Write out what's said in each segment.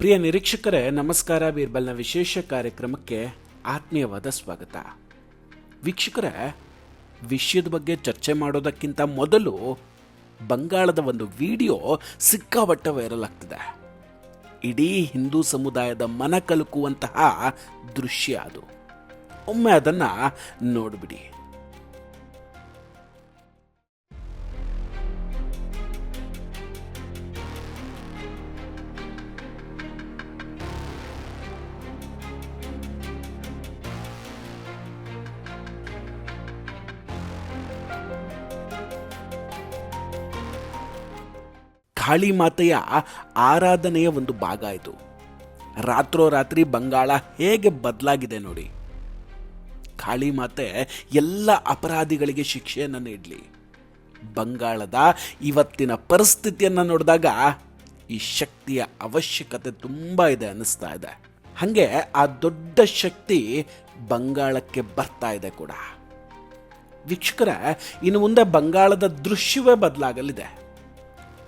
ಪ್ರಿಯ ನಿರೀಕ್ಷಕರೇ, ನಮಸ್ಕಾರ. ಬೀರ್ಬಲ್ನ ವಿಶೇಷ ಕಾರ್ಯಕ್ರಮಕ್ಕೆ ಆತ್ಮೀಯವಾದ ಸ್ವಾಗತ. ವೀಕ್ಷಕರೇ, ವಿಷಯದ ಬಗ್ಗೆ ಚರ್ಚೆ ಮಾಡೋದಕ್ಕಿಂತ ಮೊದಲು ಬಂಗಾಳದ ಒಂದು ವಿಡಿಯೋ ಸಿಕ್ಕಾಪಟ್ಟೆ ವೈರಲ್ ಆಗ್ತಿದೆ. ಇಡೀ ಹಿಂದೂ ಸಮುದಾಯದ ಮನ ಕಲಕುವಂತಹ ದೃಶ್ಯ ಅದು. ಒಮ್ಮೆ ಅದನ್ನು ನೋಡಿಬಿಡಿ. ಕಾಳಿ ಮಾತೆಯ ಆರಾಧನೆಯ ಒಂದು ಭಾಗ ಇದು. ರಾತ್ರೋರಾತ್ರಿ ಬಂಗಾಳ ಹೇಗೆ ಬದಲಾಗಿದೆ ನೋಡಿ. ಕಾಳಿ ಮಾತೆ ಎಲ್ಲ ಅಪರಾಧಿಗಳಿಗೆ ಶಿಕ್ಷೆಯನ್ನು ನೀಡಲಿ. ಬಂಗಾಳದ ಇವತ್ತಿನ ಪರಿಸ್ಥಿತಿಯನ್ನು ನೋಡಿದಾಗ ಈ ಶಕ್ತಿಯ ಅವಶ್ಯಕತೆ ತುಂಬ ಇದೆ ಅನ್ನಿಸ್ತಾ ಇದೆ. ಹಾಗೆ ಆ ದೊಡ್ಡ ಶಕ್ತಿ ಬಂಗಾಳಕ್ಕೆ ಬರ್ತಾ ಇದೆ ಕೂಡ. ವೀಕ್ಷಕರ, ಇನ್ನು ಮುಂದೆ ಬಂಗಾಳದ ದೃಶ್ಯವೇ ಬದಲಾಗಲಿದೆ.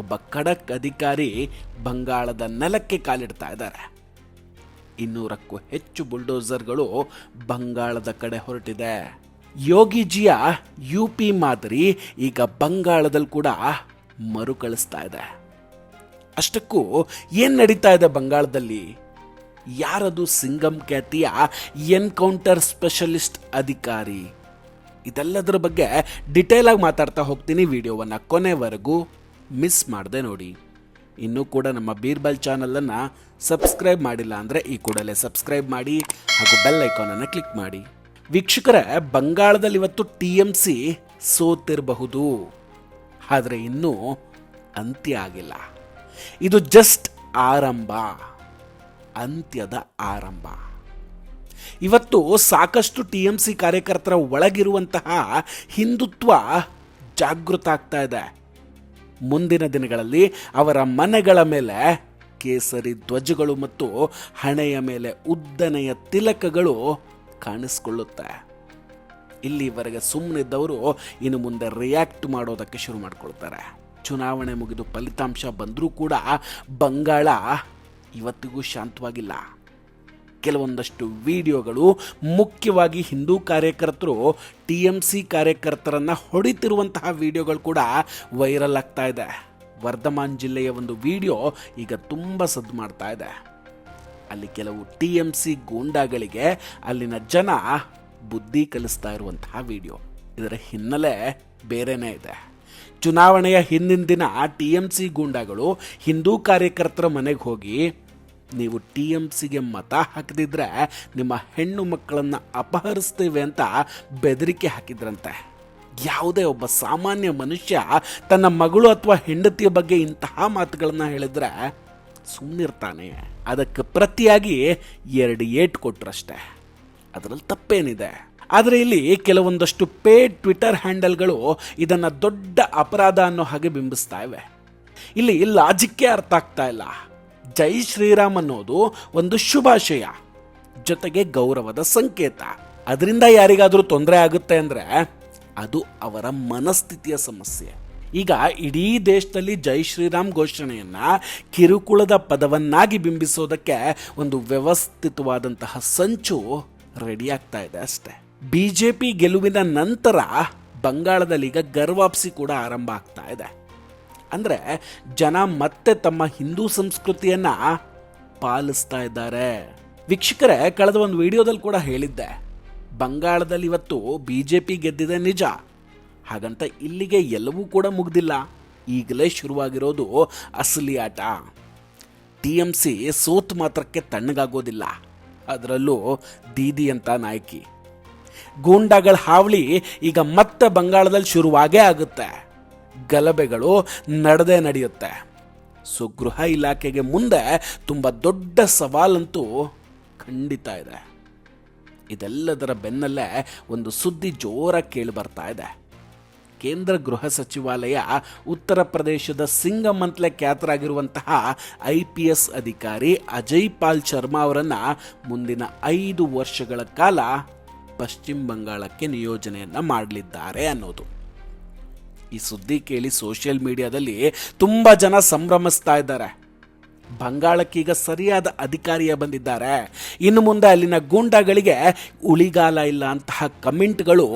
ಒಬ್ಬ ಖಡಕ್ ಅಧಿಕಾರಿ ಬಂಗಾಳದ ನೆಲಕ್ಕೆ ಕಾಲಿಡ್ತಾ ಇದ್ದಾರೆ. 200ಕ್ಕೂ ಹೆಚ್ಚು ಬುಲ್ಡೋಸರ್ಗಳು ಬಂಗಾಳದ ಕಡೆ ಹೊರಟಿದೆ. ಯೋಗಿಜಿಯ UP ಮಾದರಿ ಈಗ ಬಂಗಾಳದಲ್ಲಿ ಕೂಡ ಮರುಕಳಿಸ್ತಾ ಇದೆ. ಅಷ್ಟಕ್ಕೂ ಏನು ನಡೀತಾ ಇದೆ ಬಂಗಾಳದಲ್ಲಿ? ಯಾರದು ಸಿಂಗಂ ಖ್ಯಾತಿಯ ಎನ್ಕೌಂಟರ್ ಸ್ಪೆಷಲಿಸ್ಟ್ ಅಧಿಕಾರಿ? ಇದೆಲ್ಲದರ ಬಗ್ಗೆ ಡಿಟೇಲ್ ಆಗಿ ಮಾತಾಡ್ತಾ ಹೋಗ್ತೀನಿ. ವಿಡಿಯೋವನ್ನು ಕೊನೆವರೆಗೂ ಮಿಸ್ ಮಾಡದೆ ನೋಡಿ. ಇನ್ನೂ ಕೂಡ ನಮ್ಮ ಬೀರ್ಬಲ್ ಚಾನಲನ್ನು ಸಬ್ಸ್ಕ್ರೈಬ್ ಮಾಡಿಲ್ಲ ಅಂದರೆ ಈ ಕೂಡಲೇ ಸಬ್ಸ್ಕ್ರೈಬ್ ಮಾಡಿ ಹಾಗೂ ಬೆಲ್ ಐಕಾನನ್ನು ಕ್ಲಿಕ್ ಮಾಡಿ. ವೀಕ್ಷಕರೇ, ಬಂಗಾಳದಲ್ಲಿ ಇವತ್ತು TMC ಸೋತಿರಬಹುದು, ಆದರೆ ಇನ್ನೂ ಅಂತ್ಯ ಆಗಿಲ್ಲ. ಇದು ಜಸ್ಟ್ ಆರಂಭ, ಅಂತ್ಯದ ಆರಂಭ. ಇವತ್ತು ಸಾಕಷ್ಟು TMC ಕಾರ್ಯಕರ್ತರ ಒಳಗಿರುವಂತಹ ಹಿಂದುತ್ವ ಜಾಗೃತ ಆಗ್ತಾ ಇದೆ. ಮುಂದಿನ ದಿನಗಳಲ್ಲಿ ಅವರ ಮನೆಗಳ ಮೇಲೆ ಕೇಸರಿ ಧ್ವಜಗಳು ಮತ್ತು ಹಣೆಯ ಮೇಲೆ ಉದ್ದನೆಯ ತಿಲಕಗಳು ಕಾಣಿಸ್ಕೊಳ್ಳುತ್ತೆ. ಇಲ್ಲಿವರೆಗೆ ಸುಮ್ಮನಿದ್ದವರು ಇನ್ನು ಮುಂದೆ ರಿಯಾಕ್ಟ್ ಮಾಡೋದಕ್ಕೆ ಶುರು ಮಾಡ್ಕೊಳ್ತಾರೆ. ಚುನಾವಣೆ ಮುಗಿದು ಫಲಿತಾಂಶ ಬಂದರೂ ಕೂಡ ಬಂಗಾಳ ಇವತ್ತಿಗೂ ಶಾಂತವಾಗಿಲ್ಲ. ಕೆಲವೊಂದಷ್ಟು ವಿಡಿಯೋಗಳು, ಮುಖ್ಯವಾಗಿ ಹಿಂದೂ ಕಾರ್ಯಕರ್ತರು TMC ಕಾರ್ಯಕರ್ತರನ್ನು ಹೊಡಿತಿರುವಂತಹ ವಿಡಿಯೋಗಳು ಕೂಡ ವೈರಲ್ ಆಗ್ತಾ ಇದೆ. ವರ್ಧಮಾನ್ ಜಿಲ್ಲೆಯ ಒಂದು ವಿಡಿಯೋ ಈಗ ತುಂಬ ಸದ್ದು ಮಾಡ್ತಾ ಇದೆ. ಅಲ್ಲಿ ಕೆಲವು TMC ಗೂಂಡಾಗಳಿಗೆ ಅಲ್ಲಿನ ಜನ ಬುದ್ಧಿ ಕಲಿಸ್ತಾ ಇರುವಂತಹ ವಿಡಿಯೋ. ಇದರ ಹಿನ್ನೆಲೆ ಬೇರೆನೇ ಇದೆ. ಚುನಾವಣೆಯ ಹಿಂದಿನ ದಿನ TMC ಗೂಂಡಾಗಳು ಹಿಂದೂ ಕಾರ್ಯಕರ್ತರ ಮನೆಗೆ ಹೋಗಿ, ನೀವು TMCಗೆ ಮತ ಹಾಕದಿದ್ರೆ ನಿಮ್ಮ ಹೆಣ್ಣು ಮಕ್ಕಳನ್ನು ಅಪಹರಿಸ್ತೇವೆ ಅಂತ ಬೆದರಿಕೆ ಹಾಕಿದ್ರಂತೆ. ಯಾವುದೇ ಒಬ್ಬ ಸಾಮಾನ್ಯ ಮನುಷ್ಯ ತನ್ನ ಮಗಳು ಅಥವಾ ಹೆಂಡತಿಯ ಬಗ್ಗೆ ಇಂತಹ ಮಾತುಗಳನ್ನು ಹೇಳಿದ್ರೆ ಸುಮ್ಮನಿರ್ತಾನೆ? ಅದಕ್ಕೆ ಪ್ರತಿಯಾಗಿ 2 ಏಟು ಕೊಟ್ರಷ್ಟೆ. ಅದರಲ್ಲಿ ತಪ್ಪೇನಿದೆ? ಆದರೆ ಇಲ್ಲಿ ಕೆಲವೊಂದಷ್ಟು ಪೇಡ್ ಟ್ವಿಟರ್ ಹ್ಯಾಂಡಲ್ಗಳು ಇದನ್ನು ದೊಡ್ಡ ಅಪರಾಧ ಅನ್ನೋ ಹಾಗೆ ಬಿಂಬಿಸ್ತಾ ಇವೆ. ಇಲ್ಲಿ ಲಾಜಿಕ್ಕೇ ಅರ್ಥ ಆಗ್ತಾ ಇಲ್ಲ. ಜೈ ಶ್ರೀರಾಮ್ ಅನ್ನೋದು ಒಂದು ಶುಭಾಶಯ, ಜೊತೆಗೆ ಗೌರವದ ಸಂಕೇತ. ಅದರಿಂದ ಯಾರಿಗಾದರೂ ತೊಂದರೆ ಆಗುತ್ತೆ ಅಂದರೆ ಅದು ಅವರ ಮನಸ್ಥಿತಿಯ ಸಮಸ್ಯೆ. ಈಗ ಇಡೀ ದೇಶದಲ್ಲಿ ಜೈ ಶ್ರೀರಾಮ್ ಘೋಷಣೆಯನ್ನ ಕಿರುಕುಳದ ಪದವನ್ನಾಗಿ ಬಿಂಬಿಸೋದಕ್ಕೆ ಒಂದು ವ್ಯವಸ್ಥಿತವಾದಂತಹ ಸಂಚು ರೆಡಿ ಆಗ್ತಾ ಇದೆ ಅಷ್ಟೇ. BJP ಗೆಲುವಿನ ನಂತರ ಬಂಗಾಳದಲ್ಲಿ ಈಗ ಗರ್ವಾಪ್ಸಿ ಕೂಡ ಆರಂಭ ಆಗ್ತಾ ಇದೆ. ಅಂದರೆ ಜನ ಮತ್ತೆ ತಮ್ಮ ಹಿಂದೂ ಸಂಸ್ಕೃತಿಯನ್ನ ಪಾಲಿಸ್ತಾ ಇದ್ದಾರೆ. ವೀಕ್ಷಕರೇ, ಕಳೆದ ಒಂದು ವಿಡಿಯೋದಲ್ಲಿ ಕೂಡ ಹೇಳಿದ್ದೆ, ಬಂಗಾಳದಲ್ಲಿ ಇವತ್ತು BJP ಗೆದ್ದಿದೆ ನಿಜ, ಹಾಗಂತ ಇಲ್ಲಿಗೆ ಎಲ್ಲವೂ ಕೂಡ ಮುಗ್ದಿಲ್ಲ. ಈಗಲೇ ಶುರುವಾಗಿರೋದು ಅಸಲಿ ಆಟ. TMC ಸೋತ್ ಮಾತ್ರಕ್ಕೆ ತಣ್ಣಗಾಗೋದಿಲ್ಲ, ಅದರಲ್ಲೂ ದೀದಿ ಅಂತ ನಾಯಕಿ. ಗೂಂಡಾಗಳ ಹಾವಳಿ ಈಗ ಮತ್ತೆ ಬಂಗಾಳದಲ್ಲಿ ಶುರುವಾಗೇ ಆಗುತ್ತೆ. ಗಲಭೆಗಳು ನಡೆಯುತ್ತೆ. ಗೃಹ ಇಲಾಖೆಗೆ ಮುಂದೆ ತುಂಬ ದೊಡ್ಡ ಸವಾಲಂತೂ ಖಂಡಿತ ಇದೆ. ಇದೆಲ್ಲದರ ಬೆನ್ನಲ್ಲೇ ಒಂದು ಸುದ್ದಿ ಜೋರಾಗಿ ಕೇಳಿ ಬರ್ತಾ ಇದೆ. ಕೇಂದ್ರ ಗೃಹ ಸಚಿವಾಲಯ ಉತ್ತರ ಪ್ರದೇಶದ ಸಿಂಗಂ ಅಂತಲೇ ಖ್ಯಾತರಾಗಿರುವಂತಹ IPS ಅಧಿಕಾರಿ ಅಜಯ್ ಪಾಲ್ ಶರ್ಮಾ ಅವರನ್ನು ಮುಂದಿನ 5 ವರ್ಷಗಳ ಕಾಲ ಪಶ್ಚಿಮ ಬಂಗಾಳಕ್ಕೆ ನಿಯೋಜನೆಯನ್ನು ಮಾಡಲಿದ್ದಾರೆ ಅನ್ನೋದು. ಈ ಸುದ್ದಿ ಕೇಳಿ ಸೋಷಿಯಲ್ ಮೀಡಿಯಾದಲ್ಲಿ ತುಂಬ ಜನ ಸಂಭ್ರಮಿಸ್ತಾ ಇದ್ದಾರೆ. ಬಂಗಾಳಕ್ಕೀಗ ಸರಿಯಾದ ಅಧಿಕಾರಿಯ ಬಂದಿದ್ದಾರೆ, ಇನ್ನು ಮುಂದೆ ಅಲ್ಲಿನ ಗೂಂಡಾಗಳಿಗೆ ಉಳಿಗಾಲ ಇಲ್ಲ ಅಂತಹ ಕಮೆಂಟ್ಗಳು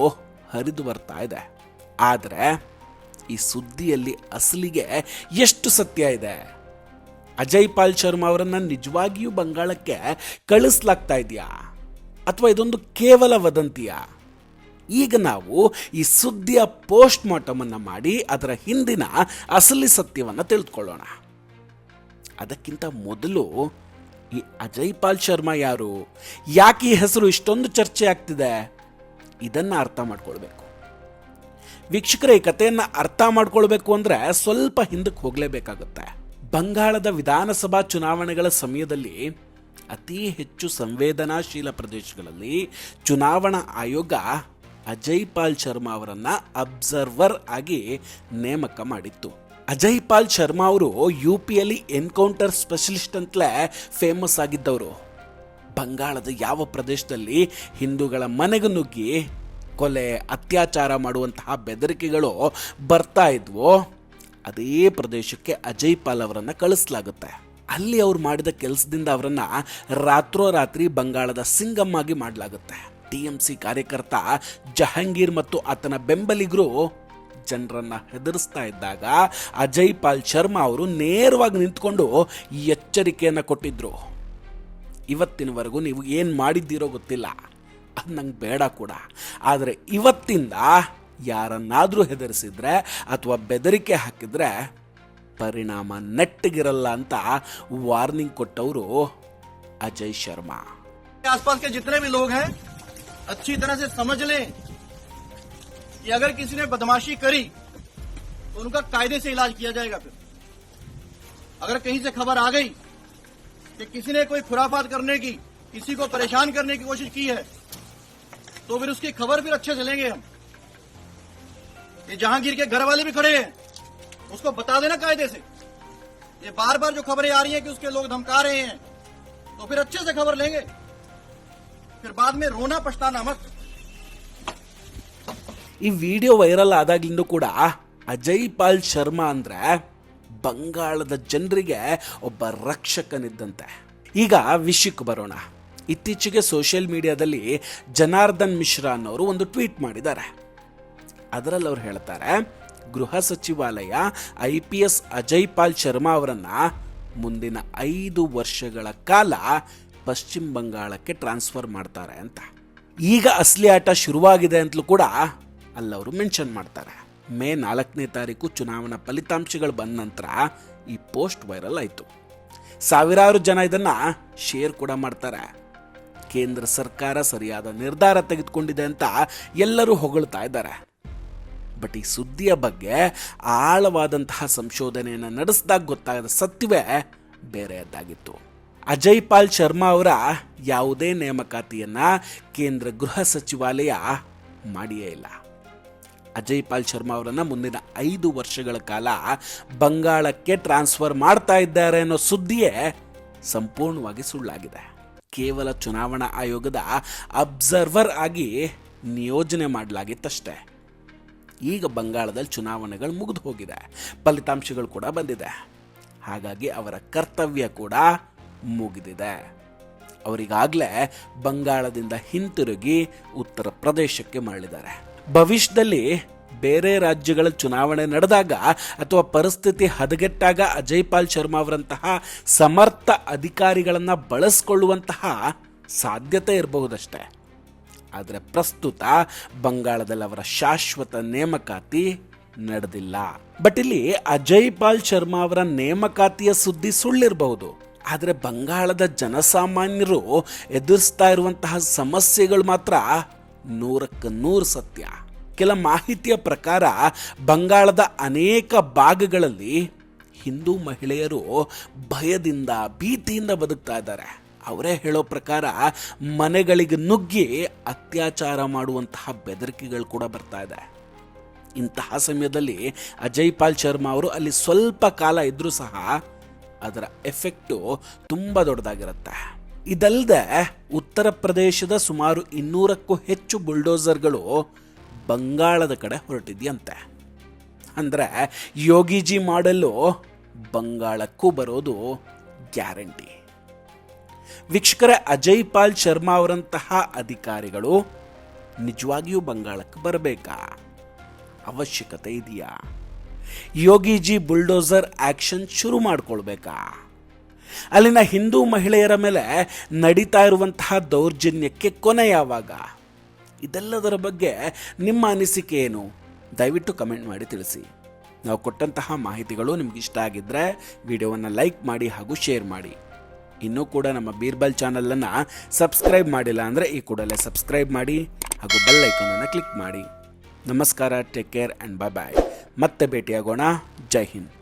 ಹರಿದು ಬರ್ತಾ ಇದೆ. ಆದರೆ ಈ ಸುದ್ದಿಯಲ್ಲಿ ಅಸಲಿಗೆ ಎಷ್ಟು ಸತ್ಯ ಇದೆ? ಅಜಯ್ ಪಾಲ್ ಶರ್ಮಾ ಅವರನ್ನು ನಿಜವಾಗಿಯೂ ಬಂಗಾಳಕ್ಕೆ ಕಳಿಸ್ಲಾಗ್ತಾ ಇದೆಯಾ, ಅಥವಾ ಇದೊಂದು ಕೇವಲ ವದಂತಿಯಾ? ಈಗ ನಾವು ಈ ಸುದ್ದಿಯ ಪೋಸ್ಟ್ ಮಾರ್ಟಮ್ ಅನ್ನು ಮಾಡಿ ಅದರ ಹಿಂದಿನ ಅಸಲಿ ಸತ್ಯವನ್ನು ತಿಳಿದುಕೊಳ್ಳೋಣ. ಅದಕ್ಕಿಂತ ಮೊದಲು ಈ ಅಜಯ್ ಪಾಲ್ ಶರ್ಮಾ ಯಾರು, ಯಾಕೆ ಈ ಹೆಸರು ಇಷ್ಟೊಂದು ಚರ್ಚೆ ಆಗ್ತಿದೆ, ಇದನ್ನು ಅರ್ಥ ಮಾಡ್ಕೊಳ್ಬೇಕು. ವೀಕ್ಷಕರೇ, ಈ ಕಥೆಯನ್ನು ಅರ್ಥ ಮಾಡ್ಕೊಳ್ಬೇಕು ಅಂದರೆ ಸ್ವಲ್ಪ ಹಿಂದಕ್ಕೆ ಹೋಗಲೇಬೇಕಾಗುತ್ತೆ. ಬಂಗಾಳದ ವಿಧಾನಸಭಾ ಚುನಾವಣೆಗಳ ಸಮಯದಲ್ಲಿ ಅತಿ ಹೆಚ್ಚು ಸಂವೇದನಾಶೀಲ ಪ್ರದೇಶಗಳಲ್ಲಿ ಚುನಾವಣಾ ಆಯೋಗ ಅಜಯ್ ಪಾಲ್ ಶರ್ಮಾ ಅವರನ್ನ ಅಬ್ಸರ್ವರ್ ಆಗಿ ನೇಮಕ ಮಾಡಿತ್ತು. ಅಜಯ್ ಪಾಲ್ ಶರ್ಮಾ ಅವರು ಯುಪಿಯಲ್ಲಿ ಎನ್ಕೌಂಟರ್ ಸ್ಪೆಷಲಿಸ್ಟ್ ಅಂತಲೇ ಫೇಮಸ್ ಆಗಿದ್ದವರು. ಬಂಗಾಳದ ಯಾವ ಪ್ರದೇಶದಲ್ಲಿ ಹಿಂದೂಗಳ ಮನೆಗೆ ನುಗ್ಗಿ ಕೊಲೆ ಅತ್ಯಾಚಾರ ಮಾಡುವಂತಹ ಬೆದರಿಕೆಗಳು ಬರ್ತಾ ಇದ್ವೋ ಅದೇ ಪ್ರದೇಶಕ್ಕೆ ಅಜಯ್ ಪಾಲ್ ಅವರನ್ನು ಕಳಿಸಲಾಗುತ್ತೆ. ಅಲ್ಲಿ ಅವ್ರು ಮಾಡಿದ ಕೆಲಸದಿಂದ ಅವರನ್ನ ರಾತ್ರೋರಾತ್ರಿ ಬಂಗಾಳದ ಸಿಂಗಮ್ ಆಗಿ ಮಾಡಲಾಗುತ್ತೆ. ಟಿಎಂಸಿ ಕಾರ್ಯಕರ್ತ ಜಹಾಂಗೀರ್ ಮತ್ತು ಆತನ ಬೆಂಬಲಿಗರು ಜನರನ್ನ ಹೆದರಿಸ್ತಾ ಇದ್ದಾಗ ಅಜಯ್ ಪಾಲ್ ಶರ್ಮಾ ಅವರು ನೇರವಾಗಿ ನಿಂತ್ಕೊಂಡು ಈ ಎಚ್ಚರಿಕೆಯನ್ನು ಕೊಟ್ಟಿದ್ರು. ಇವತ್ತಿನವರೆಗೂ ನೀವು ಏನು ಮಾಡಿದ್ದೀರೋ ಗೊತ್ತಿಲ್ಲ, ಅದು ನಂಗೆ ಬೇಡ ಕೂಡ, ಆದರೆ ಇವತ್ತಿಂದ ಯಾರನ್ನಾದರೂ ಹೆದರಿಸಿದ್ರೆ ಅಥವಾ ಬೆದರಿಕೆ ಹಾಕಿದ್ರೆ ಪರಿಣಾಮ ನೆಟ್ಟಗಿರಲ್ಲ ಅಂತ ವಾರ್ನಿಂಗ್ ಕೊಟ್ಟವರು ಅಜಯ್ ಶರ್ಮಾ. आसपास के जितने भी लोग हैं अच्छी तरह से समझ लें कि अगर किसी ने बदमाशी करी तो उनका कायदे से इलाज किया जाएगा. फिर अगर कहीं से खबर आ गई कि किसी ने कोई खुराफात करने की, किसी को परेशान करने की कोशिश की है, तो फिर उसकी खबर फिर अच्छे से लेंगे हम. ये जहांगीर के घर वाले भी खड़े हैं, उसको बता देना कायदे से. ये बार बार जो खबरें आ रही हैं कि उसके लोग धमका रहे हैं, तो फिर अच्छे से खबर लेंगे, फिर बाद में रोना पछताना मत. ಈ ವಿಡಿಯೋ ವೈರಲ್ ಆದಾಗ್ಲಿಂದ ಕೂಡ ಅಜಯ್ ಪಾಲ್ ಶರ್ಮಾ ಅಂದ್ರೆ ಬಂಗಾಳದ ಜನರಿಗೆ ಒಬ್ಬ ರಕ್ಷಕನಿದ್ದಂತೆ. ಈಗ ವಿಷಯಕ್ಕೆ ಬರೋಣ. ಇತ್ತೀಚೆಗೆ ಸೋಷಿಯಲ್ ಮೀಡಿಯಾದಲ್ಲಿ ಜನಾರ್ದನ್ ಮಿಶ್ರಾ ಅನ್ನೋರು ಒಂದು ಟ್ವೀಟ್ ಮಾಡಿದ್ದಾರೆ. ಅದರಲ್ಲಿ ಅವ್ರು ಹೇಳ್ತಾರೆ, ಗೃಹ ಸಚಿವಾಲಯ IPS ಅಜಯ್ ಪಾಲ್ ಶರ್ಮಾ ಅವರನ್ನ ಮುಂದಿನ 5 ವರ್ಷಗಳ ಕಾಲ ಪಶ್ಚಿಮ ಬಂಗಾಳಕ್ಕೆ ಟ್ರಾನ್ಸ್ಫರ್ ಮಾಡ್ತಾರೆ ಅಂತ. ಈಗ ಅಸಲಿ ಆಟ ಶುರುವಾಗಿದೆ ಅಂತಲೂ ಕೂಡ ಅಲ್ಲವರು ಮೆನ್ಷನ್ ಮಾಡ್ತಾರೆ. ಮೇ 4ನೇ ತಾರೀಕು ಚುನಾವಣಾ ಫಲಿತಾಂಶಗಳು ಬಂದ ನಂತರ ಈ ಪೋಸ್ಟ್ ವೈರಲ್ ಆಯಿತು. ಸಾವಿರಾರು ಜನ ಇದನ್ನ ಶೇರ್ ಕೂಡ ಮಾಡ್ತಾರೆ. ಕೇಂದ್ರ ಸರ್ಕಾರ ಸರಿಯಾದ ನಿರ್ಧಾರ ತೆಗೆದುಕೊಂಡಿದೆ ಅಂತ ಎಲ್ಲರೂ ಹೊಗಳ್ತಾ ಇದ್ದಾರೆ. ಬಟ್ ಈ ಸುದ್ದಿಯ ಬಗ್ಗೆ ಆಳವಾದಂತಹ ಸಂಶೋಧನೆಯನ್ನು ನಡೆಸಿದಾಗ ಗೊತ್ತಾಗದ ಸತ್ಯವೇ ಬೇರೆಯದ್ದಾಗಿತ್ತು. ಅಜಯ್ ಪಾಲ್ ಶರ್ಮಾ ಅವರ ಯಾವುದೇ ನೇಮಕಾತಿಯನ್ನ ಕೇಂದ್ರ ಗೃಹ ಸಚಿವಾಲಯ ಮಾಡಿಯೇ ಇಲ್ಲ. ಅಜಯ್ ಪಾಲ್ ಶರ್ಮಾ ಅವರನ್ನ ಮುಂದಿನ 5 ವರ್ಷಗಳ ಕಾಲ ಬಂಗಾಳಕ್ಕೆ ಟ್ರಾನ್ಸ್ಫರ್ ಮಾಡ್ತಾ ಇದ್ದಾರೆ ಅನ್ನೋ ಸುದ್ದಿಯೇ ಸಂಪೂರ್ಣವಾಗಿ ಸುಳ್ಳಾಗಿದೆ. ಕೇವಲ ಚುನಾವಣಾ ಆಯೋಗದ ಅಬ್ಸರ್ವರ್ ಆಗಿ ನಿಯೋಜನೆ ಮಾಡಲಾಗಿತ್ತಷ್ಟೇ. ಈಗ ಬಂಗಾಳದಲ್ಲಿ ಚುನಾವಣೆಗಳು ಮುಗಿದು ಹೋಗಿದೆ, ಫಲಿತಾಂಶಗಳು ಕೂಡ ಬಂದಿದೆ. ಹಾಗಾಗಿ ಅವರ ಕರ್ತವ್ಯ ಕೂಡ ಮುಗಿದಿದೆ. ಅವರಿಗಾಗಲೇ ಬಂಗಾಳದಿಂದ ಹಿಂತಿರುಗಿ ಉತ್ತರ ಪ್ರದೇಶಕ್ಕೆ ಮರಳಿದ್ದಾರೆ. ಭವಿಷ್ಯದಲ್ಲಿ ಬೇರೆ ರಾಜ್ಯಗಳ ಚುನಾವಣೆ ನಡೆದಾಗ ಅಥವಾ ಪರಿಸ್ಥಿತಿ ಹದಗೆಟ್ಟಾಗ ಅಜಯ್ ಪಾಲ್ ಶರ್ಮಾ ಅವರಂತಹ ಸಮರ್ಥ ಅಧಿಕಾರಿಗಳನ್ನು ಬಳಸಿಕೊಳ್ಳುವಂತಹ ಸಾಧ್ಯತೆ ಇರಬಹುದಷ್ಟೇ. ಆದರೆ ಪ್ರಸ್ತುತ ಬಂಗಾಳದಲ್ಲಿ ಅವರ ಶಾಶ್ವತ ನೇಮಕಾತಿ ನಡೆದಿಲ್ಲ. ಬಟ್ ಇಲ್ಲಿ ಅಜಯ್ ಪಾಲ್ ಶರ್ಮಾ ಅವರ ನೇಮಕಾತಿಯ ಸುದ್ದಿ ಸುಳ್ಳಿರಬಹುದು, ಆದರೆ ಬಂಗಾಳದ ಜನಸಾಮಾನ್ಯರು ಎದುರಿಸ್ತಾ ಇರುವಂತಹ ಸಮಸ್ಯೆಗಳು ಮಾತ್ರ 100% ಸತ್ಯ. ಕೆಲ ಮಾಹಿತಿಯ ಪ್ರಕಾರ ಬಂಗಾಳದ ಅನೇಕ ಭಾಗಗಳಲ್ಲಿ ಹಿಂದೂ ಮಹಿಳೆಯರು ಭಯದಿಂದ ಭೀತಿಯಿಂದ ಬದುಕ್ತಾ ಇದ್ದಾರೆ. ಅವರೇ ಹೇಳೋ ಪ್ರಕಾರ ಮನೆಗಳಿಗೆ ನುಗ್ಗಿ ಅತ್ಯಾಚಾರ ಮಾಡುವಂತಹ ಬೆದರಿಕೆಗಳು ಕೂಡ ಬರ್ತಾ ಇದೆ. ಇಂತಹ ಸಮಯದಲ್ಲಿ ಅಜಯ್ ಪಾಲ್ ಶರ್ಮಾ ಅವರು ಅಲ್ಲಿ ಸ್ವಲ್ಪ ಕಾಲ ಇದ್ರೂ ಸಹ ಅದರ ಎಫೆಕ್ಟು ತುಂಬ ದೊಡ್ಡದಾಗಿರುತ್ತೆ. ಇದಲ್ಲದೆ ಉತ್ತರ ಪ್ರದೇಶದ ಸುಮಾರು 200ಕ್ಕೂ ಹೆಚ್ಚು ಬುಲ್ಡೋಸರ್ಗಳು ಬಂಗಾಳದ ಕಡೆ ಹೊರಟಿದೆಯಂತೆ. ಅಂದರೆ ಯೋಗಿಜಿ ಮಾಡೆಲ್ಲು ಬಂಗಾಳಕ್ಕೂ ಬರೋದು ಗ್ಯಾರಂಟಿ. ವೀಕ್ಷಕರೇ, ಅಜಯ್ ಪಾಲ್ ಶರ್ಮಾ ಅವರಂತಹ ಅಧಿಕಾರಿಗಳು ನಿಜವಾಗಿಯೂ ಬಂಗಾಳಕ್ಕೆ ಬರಬೇಕಾ? ಅವಶ್ಯಕತೆ ಇದೆಯಾ? ಯೋಗಿಜಿ ಬುಲ್ಡೋಸರ್ ಆಕ್ಷನ್ ಶುರು ಮಾಡಿಕೊಳ್ಬೇಕಾ? ಅಲ್ಲಿನ ಹಿಂದೂ ಮಹಿಳೆಯರ ಮೇಲೆ ನಡೀತಾ ಇರುವಂತಹ ದೌರ್ಜನ್ಯಕ್ಕೆ ಕೊನೆ ಯಾವಾಗ? ಇದೆಲ್ಲದರ ಬಗ್ಗೆ ನಿಮ್ಮ ಅನಿಸಿಕೆ ಏನು? ದಯವಿಟ್ಟು ಕಮೆಂಟ್ ಮಾಡಿ ತಿಳಿಸಿ. ನಾವು ಕೊಟ್ಟಂತಹ ಮಾಹಿತಿಗಳು ನಿಮ್ಗೆ ಇಷ್ಟ ಆಗಿದ್ದರೆ ವಿಡಿಯೋವನ್ನು ಲೈಕ್ ಮಾಡಿ ಹಾಗೂ ಶೇರ್ ಮಾಡಿ. ಇನ್ನೂ ಕೂಡ ನಮ್ಮ ಬೀರ್ಬಲ್ ಚಾನಲನ್ನು ಸಬ್ಸ್ಕ್ರೈಬ್ ಮಾಡಿಲ್ಲ ಅಂದರೆ ಈ ಕೂಡಲೇ ಸಬ್ಸ್ಕ್ರೈಬ್ ಮಾಡಿ ಹಾಗೂ ಬೆಲ್ ಐಕಾನನ್ನು ಕ್ಲಿಕ್ ಮಾಡಿ. ನಮಸ್ಕಾರ, ಟೇಕ್ ಕೇರ್ ಆ್ಯಂಡ್ ಬಾಯ್ ಬಾಯ್. ಮತ್ತೆ ಭೇಟಿಯಾಗೋಣ. ಜೈ ಹಿಂದ್.